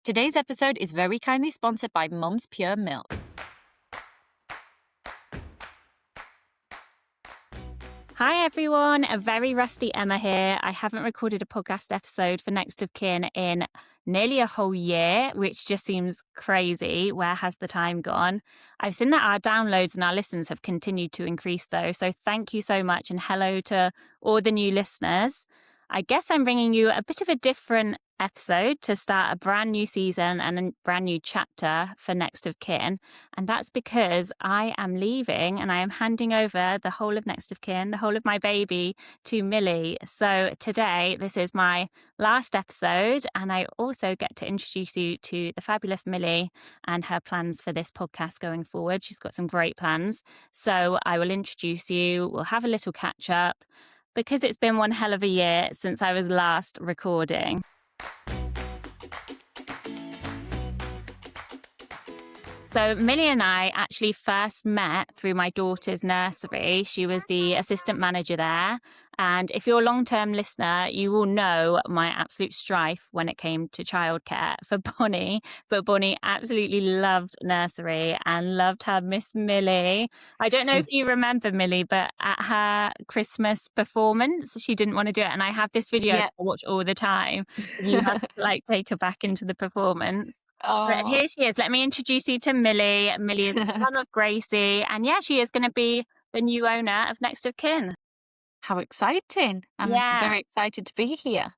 Today's episode is very kindly sponsored by Mum's Pure Milk. Hi everyone, a very rusty Emma here. I haven't recorded a podcast episode for Next of Kin in nearly a whole year, which just seems crazy. Where has the time gone? I've seen that our downloads and our listens have continued to increase though, so thank you so much and hello to all the new listeners. I guess I'm bringing you a bit of a different episode to start a brand new season and a brand new chapter for Next of Kin. And that's because I am leaving and I am handing over the whole of Next of Kin, the whole of my baby, to Millie. So today, this is my last episode, and I also get to introduce you to the fabulous Millie and her plans for this podcast going forward. She's got some great plans. So I will introduce you, we'll have a little catch up, because it's been one hell of a year since I was last recording. So Millie and I actually first met through my daughter's nursery. She was the assistant manager there. And if you're a long-term listener, you will know my absolute strife when it came to childcare for Bonnie. But Bonnie absolutely loved nursery and loved her Miss Millie. I don't know if you remember Millie, but at her Christmas performance, she didn't want to do it. And I have this video I watch all the time. You have to take her back into the performance. Oh. But here she is. Let me introduce you to Millie. Millie is the son of Gracie. And yeah, she is going to be the new owner of Next of Kin. How exciting. I'm very excited to be here.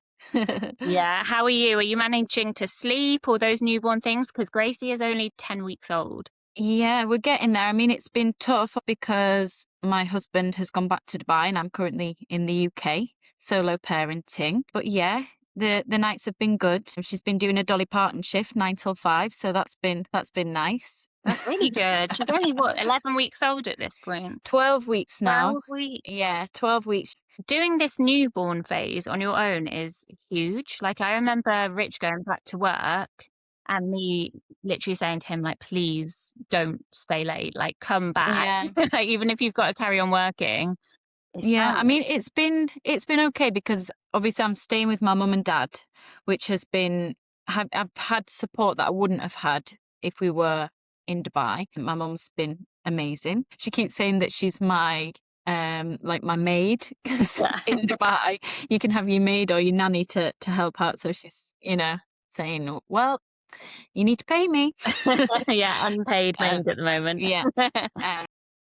Yeah. How are you? Are you managing to sleep all those newborn things? Because Gracie is only 10 weeks old. Yeah, we're getting there. I mean, it's been tough because my husband has gone back to Dubai and I'm currently in the UK, solo parenting. But yeah, the nights have been good. She's been doing a Dolly Parton shift 9 till 5. So that's been nice. That's really good. She's only, 11 weeks old at this point? 12 weeks now. 12 weeks. Yeah, 12 weeks. Doing this newborn phase on your own is huge. I remember Rich going back to work and me literally saying to him, please don't stay late. Come back. Yeah. Even if you've got to carry on working. Yeah, I mean, it's been okay because obviously I'm staying with my mum and dad, which has been, I've had support that I wouldn't have had if we were in Dubai. My mum's been amazing. She keeps saying that she's my my maid, because in Dubai you can have your maid or your nanny to help out. So she's saying, well, you need to pay me. Yeah, unpaid maid at the moment. Yeah.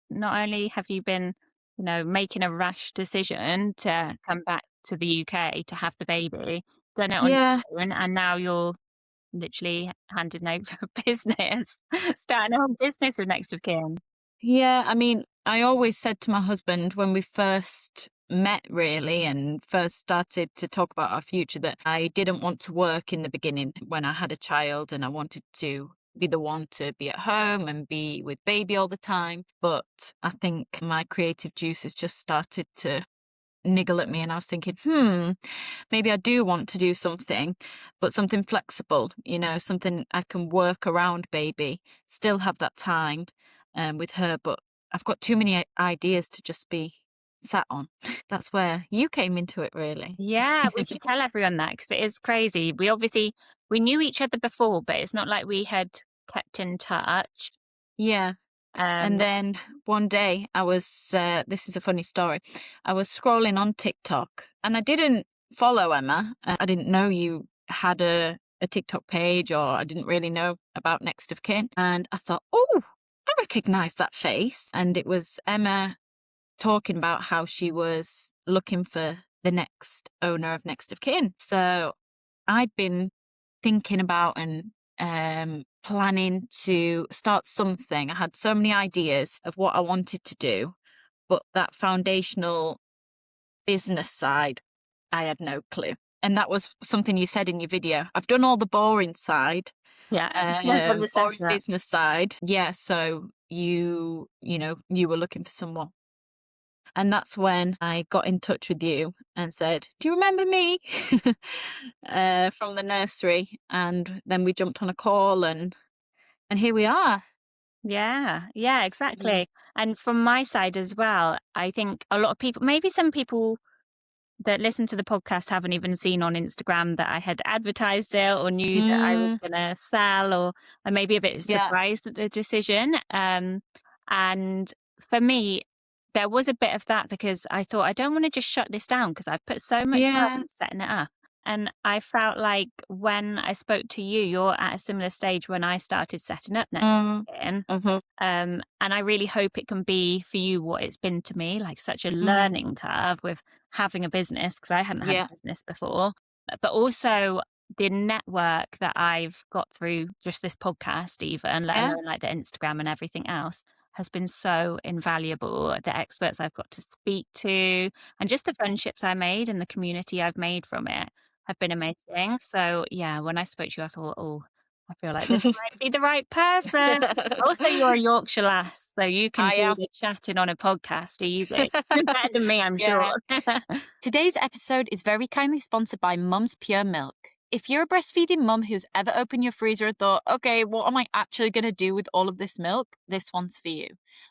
Not only have you been making a rash decision to come back to the UK to have the baby, done it on your own, and now you're literally handing over a business, starting a whole business with Next of Kin. Yeah, I mean, I always said to my husband when we first met really and first started to talk about our future that I didn't want to work in the beginning when I had a child, and I wanted to be the one to be at home and be with baby all the time. But I think my creative juices just started to niggle at me, and I was thinking, maybe I do want to do something, but something flexible, something I can work around baby, still have that time with her, but I've got too many ideas to just be sat on. That's where you came into it, really. Yeah, we should tell everyone that because it is crazy. We knew each other before, but it's not like we had kept in touch. Yeah. And then one day I was, this is a funny story, I was scrolling on TikTok and I didn't follow Emma. I didn't know you had a TikTok page, or I didn't really know about Next of Kin. And I thought, oh, I recognise that face. And it was Emma talking about how she was looking for the next owner of Next of Kin. So I'd been thinking about and planning to start something. I had so many ideas of what I wanted to do, but that foundational business side, I had no clue. And that was something you said in your video. I've done all the boring side. Yeah. Boring business side. Yeah. So you were looking for someone. And that's when I got in touch with you and said, do you remember me? From the nursery. And then we jumped on a call and here we are. Yeah, exactly. And from my side as well, I think a lot of people, maybe some people that listen to the podcast haven't even seen on Instagram that I had advertised it or knew that I was going to sell, or maybe a bit surprised at the decision. And for me, there was a bit of that because I thought I don't want to just shut this down because I've put so much work into setting it up. And I felt like when I spoke to you, you're at a similar stage when I started setting up networking. And I really hope it can be for you what it's been to me, like such a learning curve with having a business, because I hadn't had a business before, but also the network that I've got through just this podcast, even let alone like the Instagram and everything else, has been so invaluable. The experts I've got to speak to and just the friendships I made and the community I've made from it have been amazing. So yeah, when I spoke to you, I thought, oh, I feel like this might be the right person. Also, you're a Yorkshire lass, so you can do the chatting on a podcast easy. Better than me, I'm sure. Today's episode is very kindly sponsored by Mum's Pure Milk. If you're a breastfeeding mum who's ever opened your freezer and thought, okay, what am I actually going to do with all of this milk? This one's for you.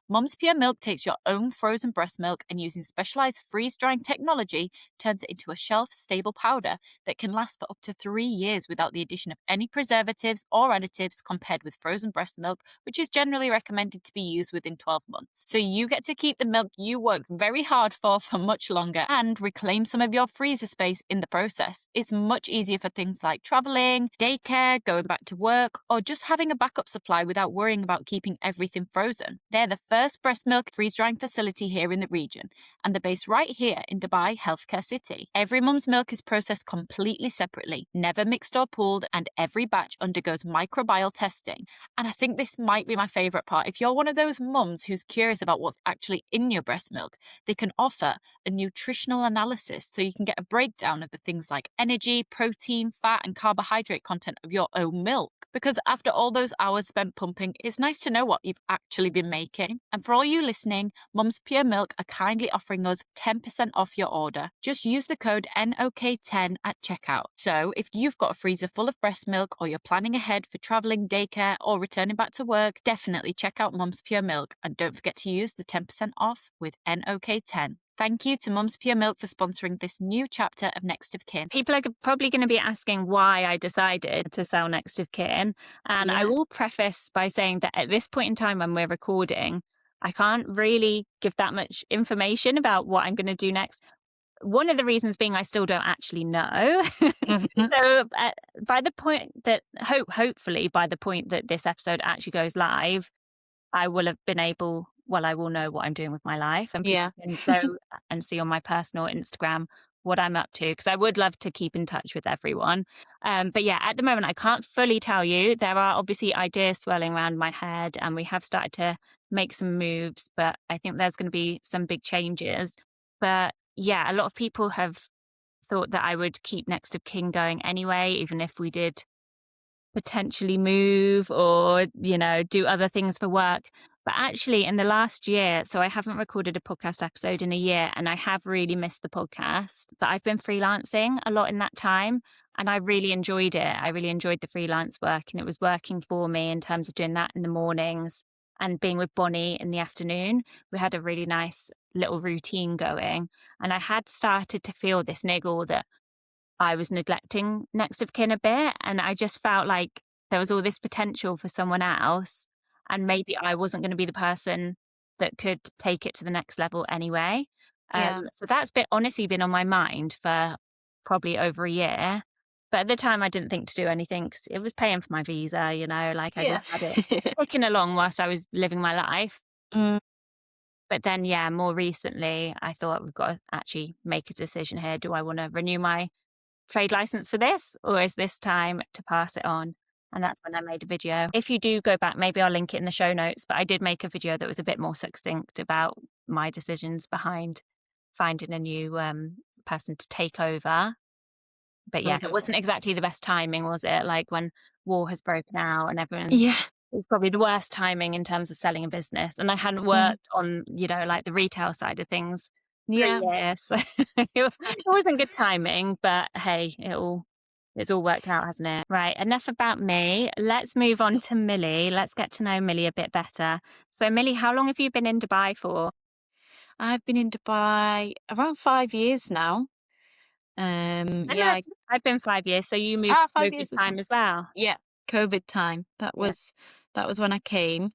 Mum's Pure Milk takes your own frozen breast milk and using specialized freeze-drying technology, turns it into a shelf-stable powder that can last for up to 3 years without the addition of any preservatives or additives compared with frozen breast milk, which is generally recommended to be used within 12 months. So you get to keep the milk you worked very hard for much longer and reclaim some of your freezer space in the process. It's much easier for things like traveling, daycare, going back to work, or just having a backup supply without worrying about keeping everything frozen. They're the first breast milk freeze-drying facility here in the region, and they're based right here in Dubai Healthcare City. Every mum's milk is processed completely separately, never mixed or pooled, and every batch undergoes microbial testing. And I think this might be my favourite part. If you're one of those mums who's curious about what's actually in your breast milk, they can offer a nutritional analysis so you can get a breakdown of the things like energy, protein, fat, and carbohydrate content of your own milk. Because after all those hours spent pumping, it's nice to know what you've actually been making. And for all you listening, Mum's Pure Milk are kindly offering us 10% off your order. Just use the code NOK10 at checkout. So if you've got a freezer full of breast milk, or you're planning ahead for traveling, daycare, or returning back to work, definitely check out Mum's Pure Milk and don't forget to use the 10% off with NOK10. Thank you to Mum's Pure Milk for sponsoring this new chapter of Next of Kin. People are probably going to be asking why I decided to sell Next of Kin. And I will preface by saying that at this point in time when we're recording, I can't really give that much information about what I'm going to do next. One of the reasons being I still don't actually know. So by the point that, hopefully by the point that this episode actually goes live, I will have been able... well, I will know what I'm doing with my life, and people can go and see on my personal Instagram what I'm up to, because I would love to keep in touch with everyone. But yeah, at the moment, I can't fully tell you. There are obviously ideas swirling around my head, and we have started to make some moves, but I think there's going to be some big changes. But yeah, a lot of people have thought that I would keep Next of Kin going anyway, even if we did potentially move or, do other things for work. But actually in the last year, so I haven't recorded a podcast episode in a year, and I have really missed the podcast, but I've been freelancing a lot in that time, and I really enjoyed it. I really enjoyed the freelance work, and it was working for me in terms of doing that in the mornings and being with Bonnie in the afternoon. We had a really nice little routine going, and I had started to feel this niggle that I was neglecting Next of Kin a bit, and I just felt like there was all this potential for someone else, and maybe I wasn't going to be the person that could take it to the next level anyway. So that's honestly been on my mind for probably over a year. But at the time, I didn't think to do anything because it was paying for my visa, I just had it ticking along whilst I was living my life. But then, more recently, I thought we've got to actually make a decision here. Do I want to renew my trade license for this, or is this time to pass it on? And that's when I made a video. If you do go back, maybe I'll link it in the show notes, but I did make a video that was a bit more succinct about my decisions behind finding a new person to take over. But it wasn't exactly the best timing, was it? Like when war has broken out and everyone... It's probably the worst timing in terms of selling a business. And I hadn't worked on, like the retail side of things for a year. So it wasn't good timing, but hey, it's all worked out, hasn't it? Right, enough about me. Let's move on to Millie. Let's get to know Millie a bit better. So Millie, how long have you been in Dubai for? I've been in Dubai around 5 years now. Similar to, I've been 5 years, so you moved 5 COVID years as well. time as well. Yeah, COVID time. That was when I came.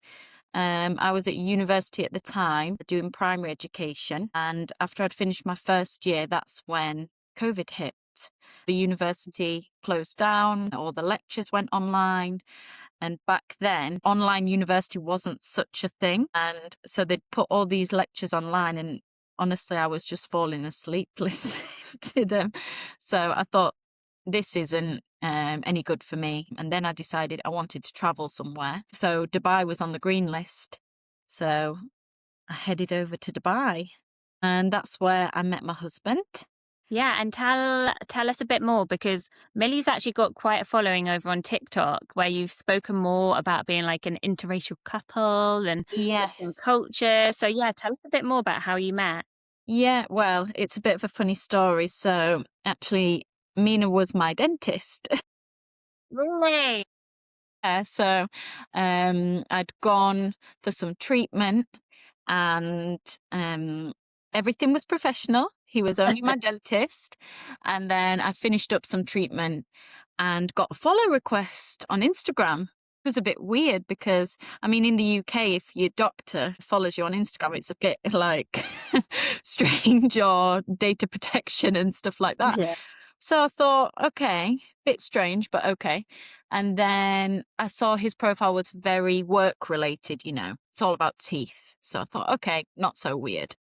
I was at university at the time doing primary education, and after I'd finished my first year, that's when COVID hit. The university closed down, all the lectures went online, and back then online university wasn't such a thing, and so they'd put all these lectures online, and honestly I was just falling asleep listening to them. So I thought, this isn't any good for me. And then I decided I wanted to travel somewhere. So Dubai was on the green list. So I headed over to Dubai, and that's where I met my husband. Yeah, and tell us a bit more, because Millie's actually got quite a following over on TikTok where you've spoken more about being like an interracial couple and different Yes. culture. So yeah, tell us a bit more about how you met. Yeah, well, it's a bit of a funny story. So actually, Mina was my dentist. Really? So I'd gone for some treatment, and everything was professional. He was only my dentist. And then I finished up some treatment and got a follow request on Instagram. It was a bit weird because, I mean, in the UK, if your doctor follows you on Instagram, it's a bit like strange, or data protection and stuff like that. Yeah. So I thought, okay, bit strange, but okay. And then I saw his profile was very work related, it's all about teeth. So I thought, okay, not so weird.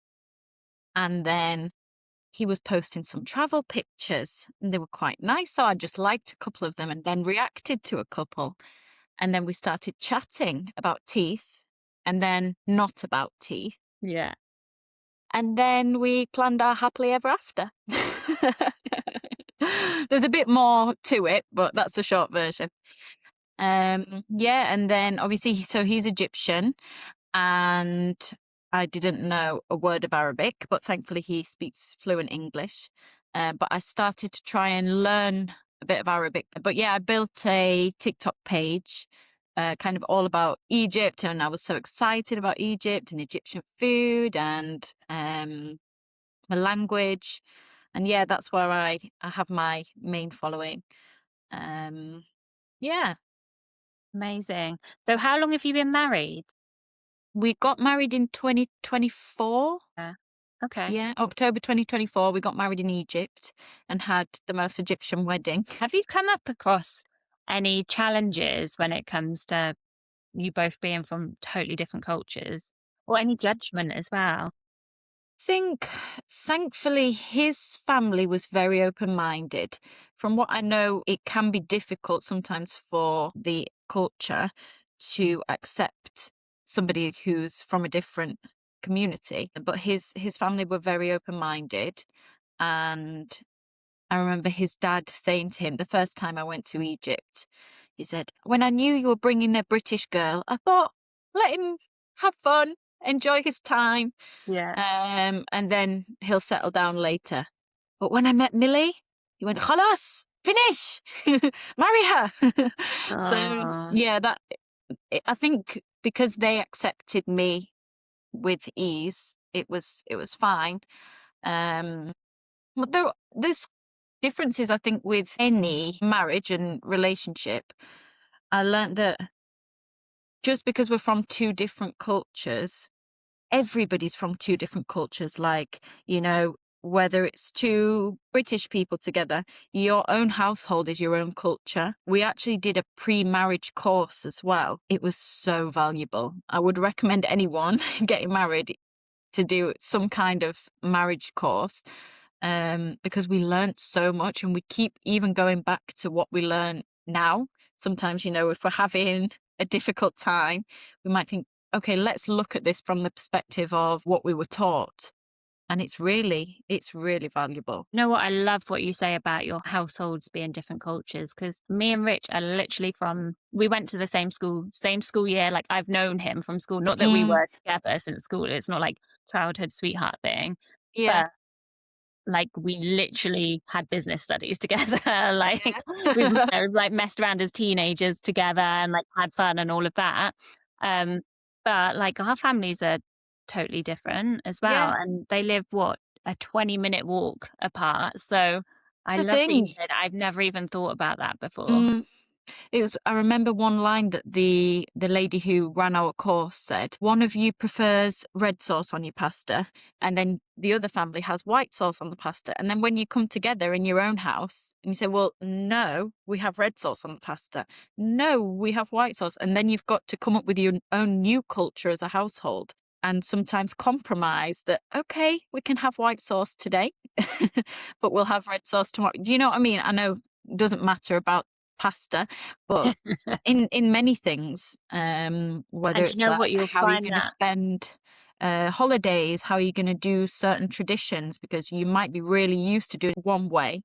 And then he was posting some travel pictures, and they were quite nice. So I just liked a couple of them and then reacted to a couple. And then we started chatting about teeth, and then not about teeth. Yeah. And then we planned our happily ever after. There's a bit more to it, but that's the short version. Yeah, and then obviously, so he's Egyptian, and I didn't know a word of Arabic, but thankfully he speaks fluent English. But I started to try and learn a bit of Arabic. But yeah, I built a TikTok page, kind of all about Egypt, and I was so excited about Egypt and Egyptian food and the language. And yeah, that's where I have my main following. Yeah. Amazing. So how long have you been married? We got married in 2024. Yeah. Okay. Yeah, October 2024. We got married in Egypt and had the most Egyptian wedding. Have you come up across any challenges when it comes to you both being from totally different cultures, or any judgment as well? Think, thankfully, his family was very open-minded. From what I know, it can be difficult sometimes for the culture to accept somebody who's from a different community. But his family were very open-minded, and I remember his dad saying to him the first time I went to Egypt, he said, "When I knew you were bringing a British girl, I thought, let him have fun, enjoy his time, Yeah. and then he'll settle down later." But when I met Millie, he went, "Khalas, finish, marry her." So Oh, yeah, I think because they accepted me with ease, it was fine. But there's differences, I think, with any marriage and relationship. I learned that just because we're from two different cultures, everybody's from two different cultures. Like, whether it's two British people together, your own household is your own culture. We actually did a pre-marriage course as well. It was so valuable. I would recommend anyone getting married to do some kind of marriage course, because we learned so much, and we keep even going back to what we learn now. Sometimes, if we're having a difficult time, we might think, okay, let's look at this from the perspective of what we were taught. And it's really valuable. you know what? I love what you say about your households being different cultures, because me and Rich are literally we went to the same school year. Like, I've known him from school. Not that we Mm, were together since school. It's not like childhood sweetheart thing, yeah. but like, we literally had business studies together. Like, we've Yeah. like messed around as teenagers together and like had fun and all of that. Um, but like, our families are totally different as well, Yeah. and they live, what, a 20-minute walk apart. So I The love that you thing. said I've never even thought about that before. Mm. It was, I remember one line that the lady who ran our course said, one of you prefers red sauce on your pasta, and then the other family has white sauce on the pasta. And then when you come together in your own house and you say, well, no, we have red sauce on the pasta. No, we have white sauce. And then you've got to come up with your own new culture as a household and sometimes compromise that, okay, we can have white sauce today, but we'll have red sauce tomorrow. Do you know what I mean? I know it doesn't matter about pasta, but in many things, whether And you it's know what? You'll how you're find going to that spend holidays, how you're going to do certain traditions, because you might be really used to doing it one way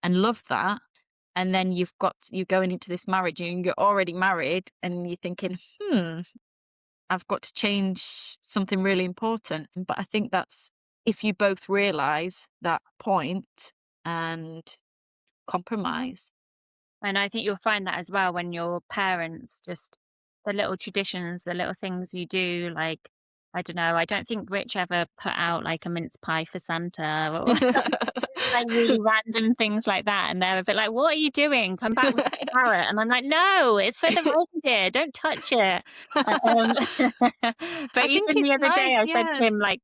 and love that, and then you're going into this marriage and you're already married and you're thinking, I've got to change something really important. But I think that's if you both realize that point and compromise. and I think you'll find that as well when your parents just the little traditions, the little things you do, like, I don't know, I don't think Rich ever put out, like, a mince pie for Santa or like, really random things like that, and they're a bit like, "What are you doing? Come back with the carrot." And I'm like, "No, it's for the reindeer, don't touch it." Um, but I think even the it's other day, nice, I said yeah. to him, like,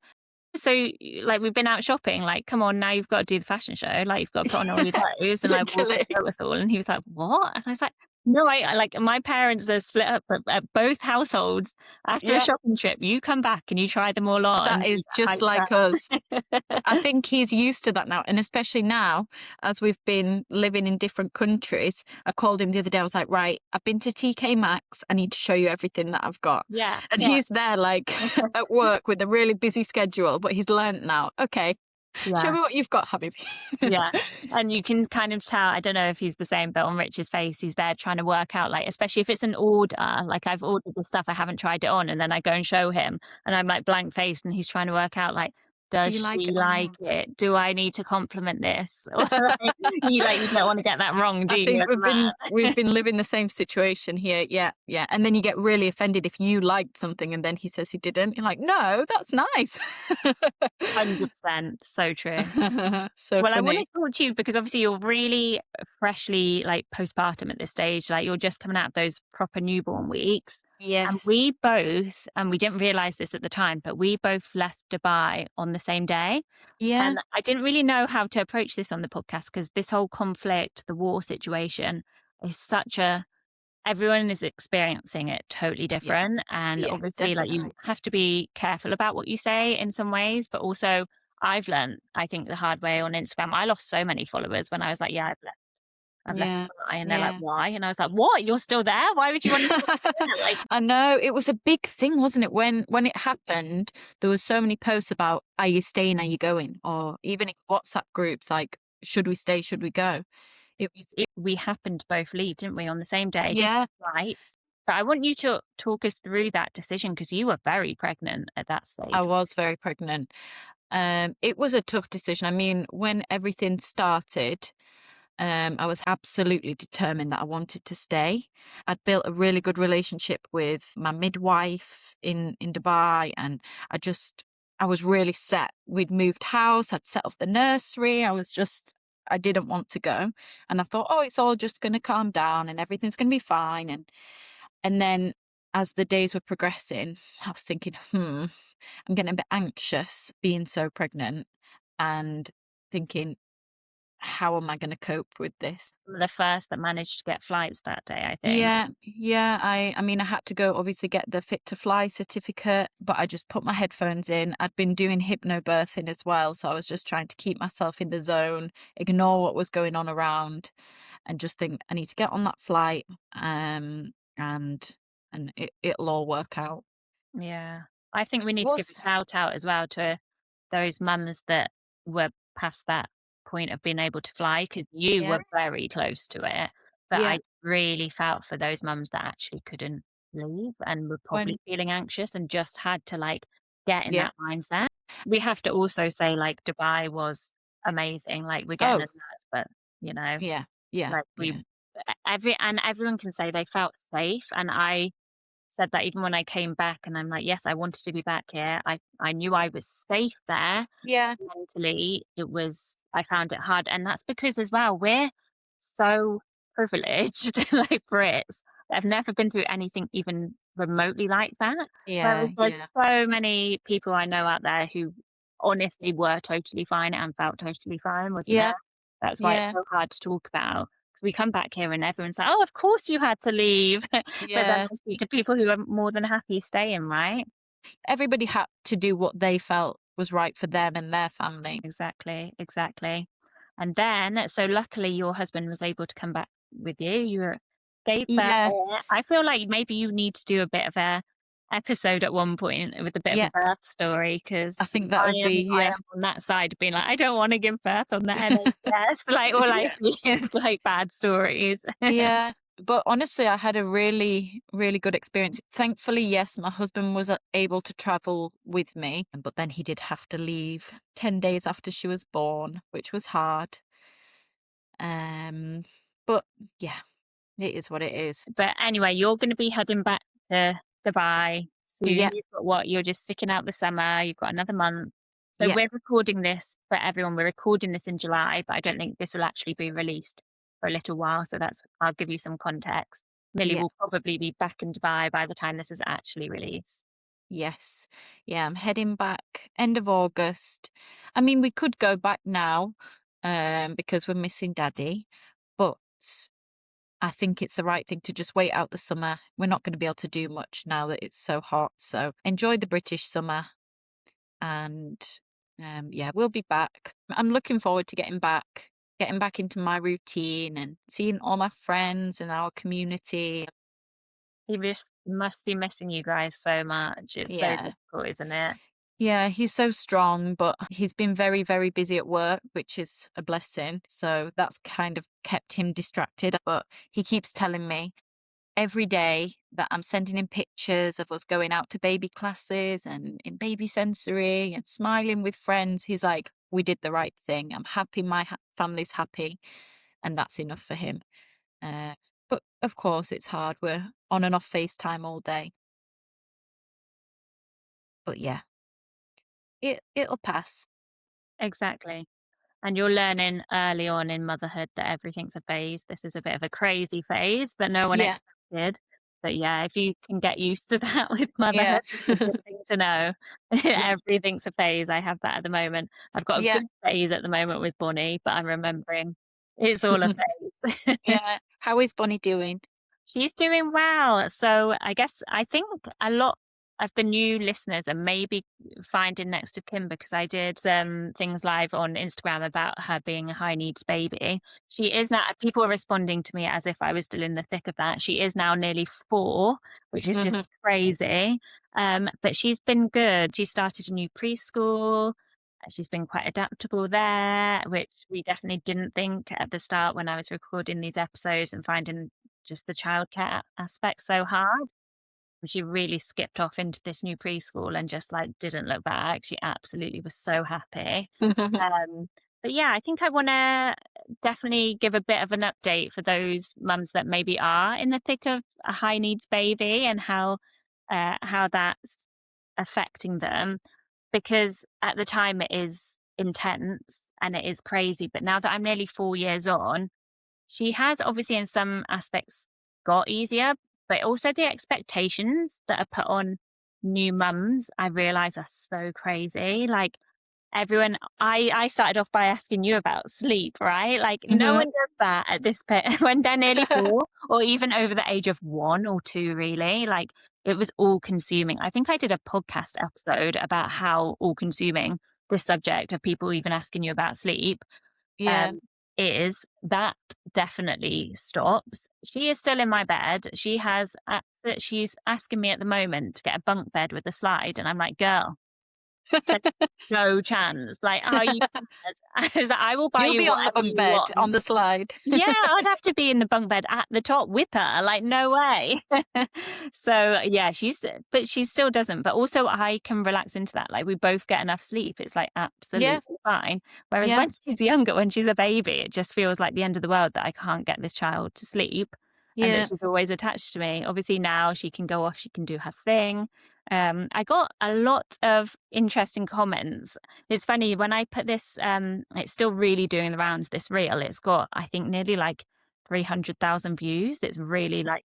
"So, like, we've been out shopping, like, come on, now you've got to do the fashion show, like, you've got to put on all your clothes and, like, walk and Literally. show us all." And he was like, "What?" And I was like, "No, I like, my parents are split up at both households. After a Yeah, shopping trip, you come back and you try them all on, that you is get just like us. hyped I up." think he's used to that now, and especially now, as we've been living in different countries. I called him the other day, I was like, "Right, I've been to TK Maxx, I need to show you everything that I've got." Yeah, And yeah, he's there, like, at work with a really busy schedule, but he's learnt now, "Okay, show yeah. me what you've got, Habibi." Yeah, and you can kind of tell, I don't know if he's the same, but on Rich's face, he's there trying to work out, like, especially if it's an order, like, I've ordered the stuff, I haven't tried it on, and then I go and show him, and I'm, like, blank faced, and he's trying to work out, like, Do does you like she it or like not? it? Do I need to compliment this? Or, like, you don't wanna get that wrong, do I you, think as a we've man? been living the same situation here. Yeah, yeah. And then you get really offended if you liked something and then he says he didn't. You're like, no, that's nice. 100%, so true. So Well, I want to funny. talk to you because obviously you're really freshly like postpartum at this stage. Like you're just coming out of those proper newborn weeks. And Yes. we both, and we didn't realize this at the time, but we both left Dubai on the same day. Yeah. And I didn't really know how to approach this on the podcast because this whole conflict, the war situation is such a, everyone is experiencing it totally Yeah. different. And Yeah. obviously, like, you Definitely. have to be careful about what you say in some ways, but also I've learned, I think, the hard way on Instagram. I lost so many followers when I was like, "Yeah, I've left Yeah. Dubai," and they're like, Yeah. "Why?" And I was like, "What? You're still there? Why would you want to stay there?" Like, I know it was a big thing, wasn't it? When it happened, there was so many posts about, "Are you staying? Are you going?" Or even in WhatsApp groups, like, "Should we stay? Should we go?" It was, we happened to both leave, didn't we, on the same day, yeah. different flights. But I want you to talk us through that decision because you were very pregnant at that I stage. was very pregnant. It was a tough decision. I mean, when everything started, I was absolutely determined that I wanted to stay. I'd built a really good relationship with my midwife in Dubai, and I was really set. We'd moved house, I'd set up the nursery. I didn't want to go, and I thought, oh, it's all just going to calm down, and everything's going to be fine. And then as the days were progressing, I was thinking, I'm getting a bit anxious being so pregnant and thinking, how am I going to cope with this? The first that managed to get flights that day, I think. Yeah, yeah. I mean, I had to go obviously get the fit to fly certificate, but I just put my headphones in. I'd been doing hypnobirthing as well, so I was just trying to keep myself in the zone, ignore what was going on around, and just think I need to get on that flight, and it'll all work out. Yeah. I think we It need to give was, a shout out as well to those mums that were past that point of being able to fly because you yeah, were very close to it. But yeah. I really felt for those mums that actually couldn't leave and were probably When, feeling anxious and just had to like get in yeah. that mindset. We have to also say like Dubai was amazing. Like we're getting Oh, a nurse, but you know, yeah, yeah, like we yeah. everyone can say they felt safe and I said that even when I came back, and I'm like, yes, I wanted to be back here. I knew I was safe there. Yeah. Mentally, I found it hard. And that's because as well, we're so privileged, like Brits, that have never been through anything even remotely like that. Yeah. Whereas there's Yeah. so many people I know out there who honestly were totally fine and felt totally fine, wasn't Yeah. there? That's why it's Yeah. so hard to talk about. Because we come back here and everyone's like, oh, of course you had to leave. But then Yeah. I speak to people who are more than happy staying, right? Everybody had to do what they felt was right for them and their family. Exactly, exactly. And then, so luckily your husband was able to come back with you. You were escaped there. Yeah. I feel like maybe you need to do a bit of a episode at one point with a bit of a Yeah. birth story, because I think that would be, I yeah. am on that side being like, I don't want to give birth on the NHS. Like all I Yeah. see is like bad stories. Yeah. But honestly, I had a really, really good experience. Thankfully, yes, my husband was able to travel with me, but then he did have to leave 10 days after she was born, which was hard. But yeah, it is what it is. But anyway, you're going to be heading back to Dubai soon. Yeah. You've got what? You're just sticking out the summer. You've got another month. So Yeah. we're recording this for everyone. We're recording this in July, but I don't think this will actually be released for a little while. So I'll give you some context. Millie Yeah. will probably be back in Dubai by the time this is actually released. Yes. Yeah, I'm heading back end of August. I mean, we could go back now, because we're missing Daddy, but I think it's the right thing to just wait out the summer. We're not going to be able to do much now that it's so hot. So enjoy the British summer, and yeah, we'll be back. I'm looking forward to getting back into my routine and seeing all my friends and our community. He just must be missing you guys so much. It's so Yeah. difficult, isn't it? Yeah, he's so strong, but he's been very, very busy at work, which is a blessing. So that's kind of kept him distracted. But he keeps telling me every day that I'm sending him pictures of us going out to baby classes and in baby sensory and smiling with friends. He's like, we did the right thing. I'm happy. My family's happy. And that's enough for him. But of course, it's hard. We're on and off FaceTime all day. But yeah, it'll pass. Exactly. And you're learning early on in motherhood that everything's a phase. This is a bit of a crazy phase that no one Yeah. expected. But yeah, if you can get used to that with Yeah. motherhood, it's a good thing to know. Yeah. Everything's a phase. I have that at the moment. I've got a Yeah. good phase at the moment with Bonnie, but I'm remembering it's all a phase. Yeah. How is Bonnie doing? She's doing well. So I think a lot of the new listeners are maybe finding next to Kim because I did things live on Instagram about her being a high needs baby. She is now, people are responding to me as if I was still in the thick of that. She is now nearly 4, which is just crazy. But she's been good. She started a new preschool. She's been quite adaptable there, which we definitely didn't think at the start when I was recording these episodes and finding just the childcare aspect so hard. She really skipped off into this new preschool and just like didn't look back. She absolutely was so happy. Um, but yeah, I think I want to definitely give a bit of an update for those mums that maybe are in the thick of a high needs baby and how that's affecting them. Because at the time it is intense and it is crazy. But now that I'm nearly 4 years on, she has obviously in some aspects got easier, but also the expectations that are put on new mums, I realise are so crazy. Like everyone, I started off by asking you about sleep, right? Like no one does that at this when they're nearly 4 or even over the age of 1 or 2, really. Like it was all consuming. I think I did a podcast episode about how all consuming this subject of people even asking you about sleep Yeah. is that definitely stops. She is still in my bed. She's asking me at the moment to get a bunk bed with a slide, and I'm like, girl, there's no chance. Like, are you mad? I was like, I will buy You'll you be on the whatever bunk you bed want. on the slide. Yeah, I'd have to be in the bunk bed at the top with her. Like, no way. So yeah, but she still doesn't. But also I can relax into that. Like we both get enough sleep. It's like absolutely fine. Whereas Yeah. when she's younger, when she's a baby, it just feels like the end of the world that I can't get this child to sleep. and that Yeah. she's always attached to me. Obviously now she can go off, she can do her thing. I got a lot of interesting comments. It's funny when I put this, it's still really doing the rounds, this reel. It's got, I think, nearly like 300,000 views. It's really like,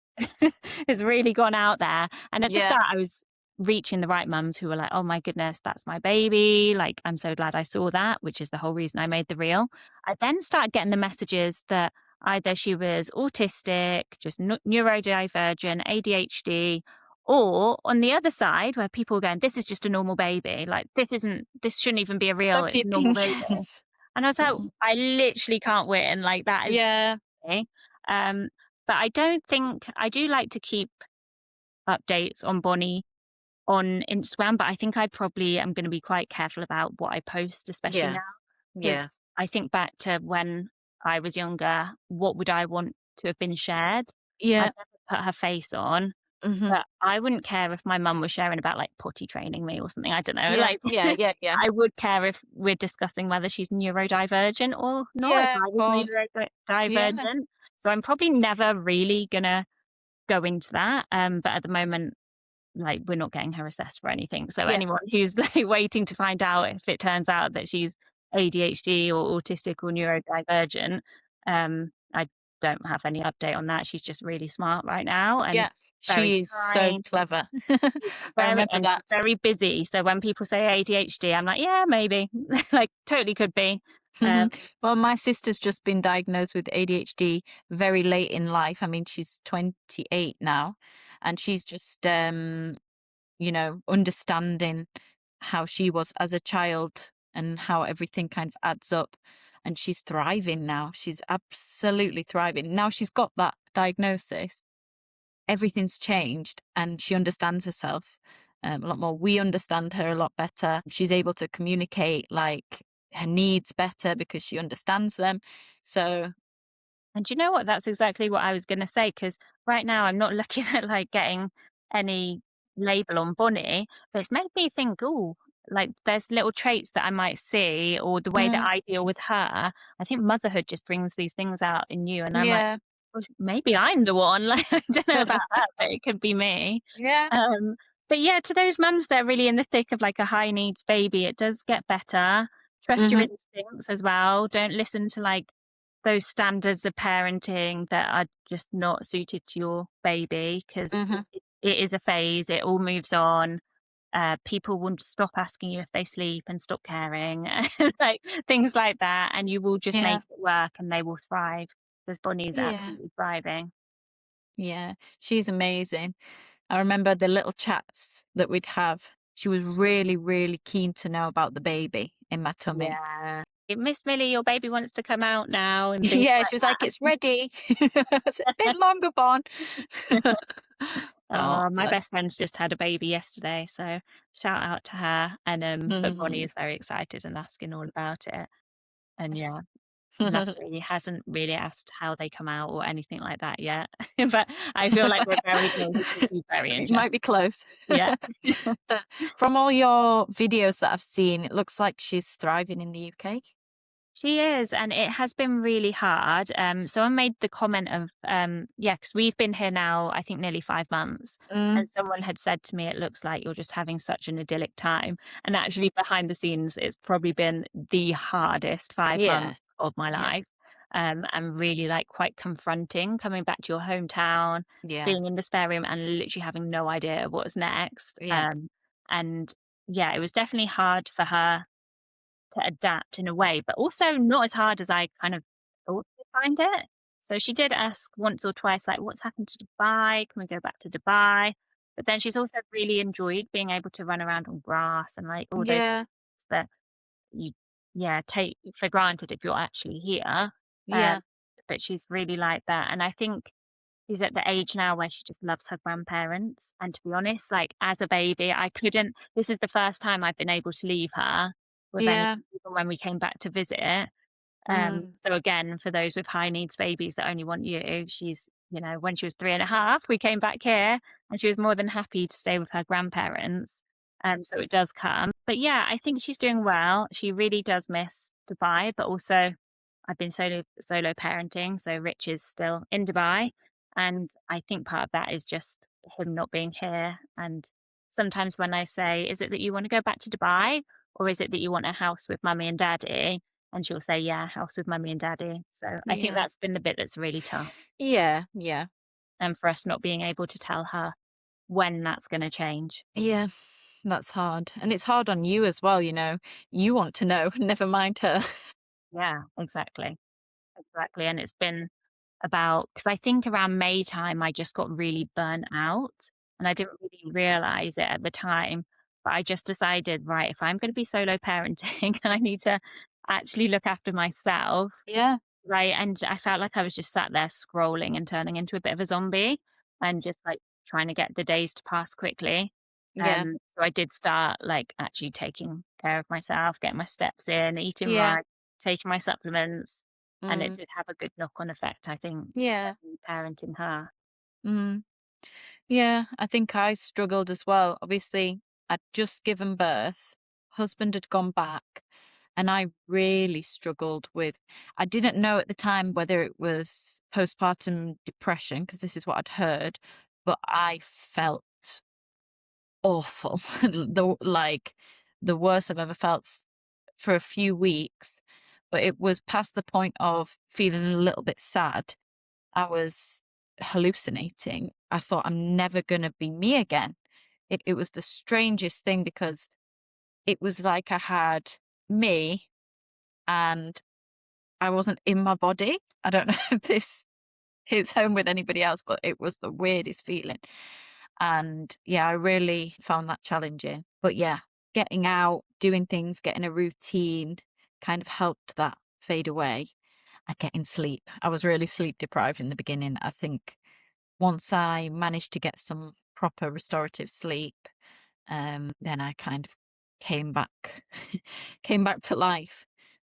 it's really gone out there. And at the Yeah. start, I was reaching the right mums who were like, oh my goodness, that's my baby. Like, I'm so glad I saw that, which is the whole reason I made the reel. I then started getting the messages that either she was autistic, just neurodivergent, ADHD, or on the other side, where people were going, this is just a normal baby. Like, this shouldn't even be a real, Don't be it's a normal baby. opinions. And I was like, I literally can't win. Like, that is Yeah. me. But I don't think, I do like to keep updates on Bonnie on Instagram, but I think I probably am going to be quite careful about what I post, especially Yeah. now, Yeah. because I think back to when I was younger, what would I want to have been shared? Yeah. I'd never put her face on, Mhm. but I wouldn't care if my mum was sharing about like potty training me or something. I don't know. Yeah. Like, Yeah. Yeah. Yeah. I would care if we're discussing whether she's neurodivergent or not, if Yeah. Of I was course. Yeah. neurodivergent. So I'm probably never really gonna go into that. But at the moment, like, we're not getting her assessed for anything. So Yeah. anyone who's like waiting to find out if it turns out that she's ADHD or autistic or neurodivergent, I don't have any update on that. She's just really smart right now and Yeah. very She is so kind. clever. She's I remember and that. she's very busy. So when people say ADHD, I'm like, yeah, maybe. Like, totally could be. Um, Well, my sister's just been diagnosed with ADHD very late in life. I mean, she's 28 now, and she's just, understanding how she was as a child and how everything kind of adds up. And she's thriving now. She's absolutely thriving. Now she's got that diagnosis, everything's changed and she understands herself a lot more. We understand her a lot better. She's able to communicate like her needs better because she understands them. So And do you know what? That's exactly what I was going to say. Because right now I'm not looking at like getting any label on Bonnie, but it's made me think, oh, like there's little traits that I might see or the way that mm, I deal with her. I think motherhood just brings these things out in you. And I'm like, yeah. "Well, maybe I'm the one." Like, I don't know about that, but it could be me. Yeah. Um, but yeah, to those mums that are really in the thick of like a high needs baby, it does get better. Trust your Hmm. instincts as well. Don't listen to like those standards of parenting that are just not suited to your baby because Hmm. it is a phase. It all moves on. People will stop asking you if they sleep and stop caring, like things like that, and you will just Yeah. make it work, and they will thrive. Because Bonnie's Yeah. absolutely thriving. Yeah. She's amazing. I remember the little chats that we'd have. She was really, really keen to know about the baby in my tummy. Yeah. Miss Millie, your baby wants to come out now, and things Yeah, like she was like, "It's ready." It's a bit longer, Bon. that. Oh, My bless. best friend's just had a baby yesterday, so shout out to her. And but Bonnie Mhm. is very excited and asking all about it. And Bless. yeah, luckily hasn't really asked how they come out or anything like that yet. But I feel like we're very close because she's very It might interested. be close. Yeah. From all your videos that I've seen, it looks like she's thriving in the UK. She is, and it has been really hard. Someone made the comment of, yeah, because we've been here now, I think nearly 5 months, and Mm, someone had said to me, "It looks like you're just having such an idyllic time." And actually, behind the scenes, it's probably been the hardest 5 months yeah, of my yeah, life, and really like quite confronting coming back to your hometown, yeah, being in the spare room, and literally having no idea what's next. yeah, And yeah, it was definitely hard for her to adapt in a way, but also not as hard as I kind of thought she'd find it. So she did ask once or twice, like, "What's happened to Dubai? Can we go back to Dubai?" But then she's also really enjoyed being able to run around on grass and like all those yeah, things that you, yeah, take for granted if you're actually here. Um, yeah, but she's really like that, and I think she's at the age now where she just loves her grandparents. And to be honest, like as a baby, I couldn't. This is the first time I've been able to leave her with any, yeah. even when we came back to visit. Mm, So again, for those with high needs babies that only want you, she's, when she was 3.5, we came back here and she was more than happy to stay with her grandparents. So it does come. But yeah, I think she's doing well. She really does miss Dubai, but also I've been solo parenting, so Rich is still in Dubai. And I think part of that is just him not being here. And sometimes when I say, "Is it that you want to go back to Dubai? Or is it that you want a house with mummy and daddy?" And she'll say, "Yeah, house with mummy and daddy." So I think Yeah. that's been the bit that's really tough. Yeah. Yeah. And for us not being able to tell her when that's going to change. Yeah. That's hard. And it's hard on you as well, you know. You want to know, never mind her. Yeah, exactly. Exactly. And it's been about, because I think around May time, I just got really burnt out and I didn't really realize it at the time. But I just decided, right, if I'm going to be solo parenting, I need to actually look after myself. Yeah. Right. And I felt like I was just sat there scrolling and turning into a bit of a zombie and just like trying to get the days to pass quickly. Yeah. So I did start like actually taking care of myself, getting my steps in, eating Yeah. right, taking my supplements. And it Mm. did have a good knock on effect, I think, Yeah. parenting her. Mm. Yeah, I think I struggled as well. Obviously, I'd just given birth, husband had gone back, and I really struggled with. I didn't know at the time whether it was postpartum depression, because this is what I'd heard, but I felt awful. The worst I've ever felt for a few weeks. But it was past the point of feeling a little bit sad. I was hallucinating. I thought I'm never going to be me again. It was the strangest thing because it was like I had me and I wasn't in my body. I don't know if this hits home with anybody else, but it was the weirdest feeling. And yeah, I really found that challenging. But yeah, getting out, doing things, getting a routine kind of helped that fade away. And getting sleep. I was really sleep deprived in the beginning. I think once I managed to get some proper restorative sleep, then I kind of came back came back to life.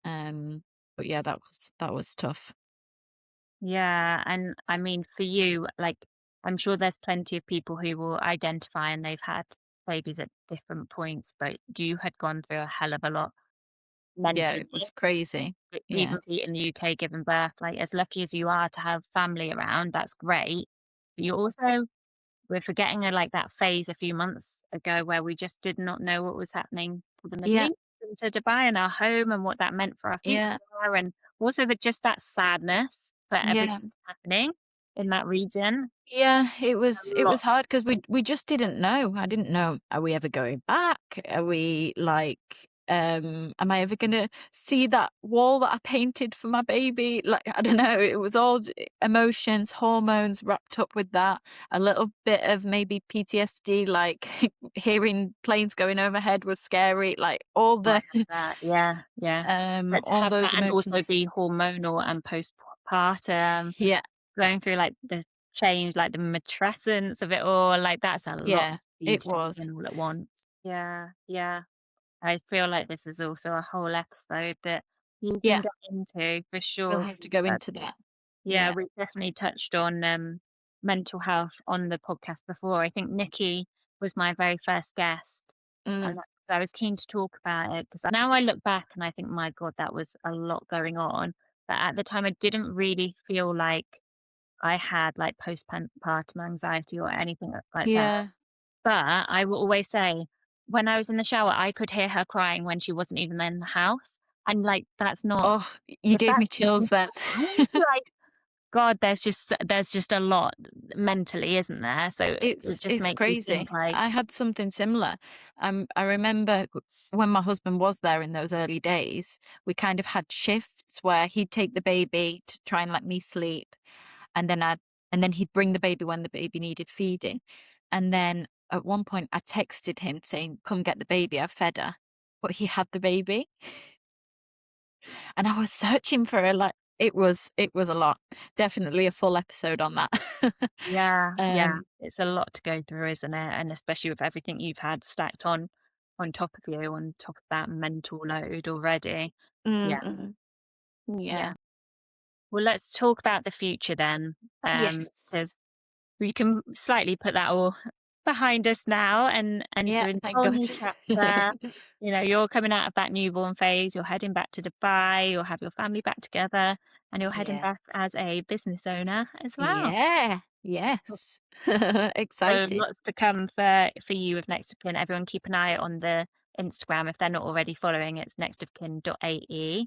But yeah, that was tough. Yeah. And I mean, for you, like, I'm sure there's plenty of people who will identify and they've had babies at different points, but you had gone through a hell of a lot Yeah, mentally, it was crazy. even Yeah. in the UK, giving birth. Like, as lucky as you are to have family around, that's great. But you also, we're forgetting like that phase a few months ago where we just did not know what was happening to the Middle Yeah. East and to Dubai and our home and what that meant for our future. Yeah. And also that just that sadness for everything Yeah. happening in that region. Yeah, it A was lot. hard because we just didn't know. I didn't know, are we ever going back? Are we like, am I ever gonna see that wall that I painted for my baby? Like, I don't know. It was all emotions, hormones wrapped up with that. A little bit of maybe PTSD, like hearing planes going overhead was scary. Like Oh, I love that. Yeah, yeah. But to all have those that and also emotions. be hormonal and postpartum, Yeah, going through like the change, like the matrescence of it all, like that's a lot yeah, for you it to take was. in all at once. Yeah, yeah. I feel like this is also a whole episode that you can Yeah, get into for we'll sure. have to go But into that. yeah, Yeah. we've definitely touched on mental health on the podcast before. I think Nikki was my very first guest, and Mm, that's, I was keen to talk about it because now I look back and I think, my God, that was a lot going on. But at the time, I didn't really feel like I had like postpartum anxiety or anything like that. yeah. But I will always say, when I was in the shower, I could hear her crying when she wasn't even in the house, and, like, that's not, Oh, you if gave that's me chills then. like, God, there's just a lot mentally, isn't there? So it just It's makes you think, crazy. like, I had something similar. I remember when my husband was there in those early days, we kind of had shifts where he'd take the baby to try and let me sleep, and then he'd bring the baby when the baby needed feeding. And then at one point I texted him saying, "Come get the baby, I've fed her." But he had the baby. And I was searching for her, like it was a lot. Definitely a full episode on that. yeah, yeah, Um, it's a lot to go through, isn't it? And especially with everything you've had stacked on top of you, on top of that mental load already. Yeah, mm, yeah. yeah. Well, let's talk about the future then, Yes. because we can slightly put that all behind us now and enter Yeah, into a thank whole God. new chapter. You know, you're coming out of that newborn phase, you're heading back to Dubai, you'll have your family back together, and you're heading Yeah. back as a business owner as well. Yeah. Yes. So Excited. lots to come for you with Next of Kin. Everyone keep an eye on the Instagram if they're not already following. It's nextofkin.ae.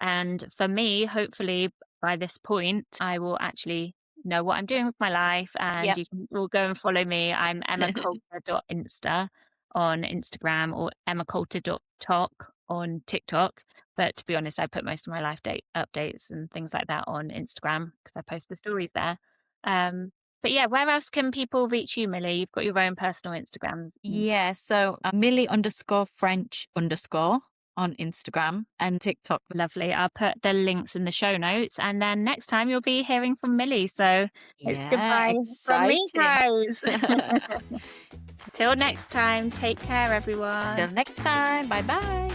And for me, hopefully by this point, I will actually know what I'm doing with my life, and Yep. you can all go and follow me. I'm emmacoulter.insta on Instagram, or emmacoulter.talk on TikTok. But to be honest, I put most of my life date updates and things like that on Instagram because I post the stories there. But yeah, where else can people reach you, Millie? You've got your own personal Instagrams. Yeah, so Millie_French_ on Instagram and TikTok. Lovely. I'll put the links in the show notes, and then next time you'll be hearing from Millie. So it's Yeah, goodbye from me, exciting. guys. Till next time, take care, everyone. Till next time. Bye bye.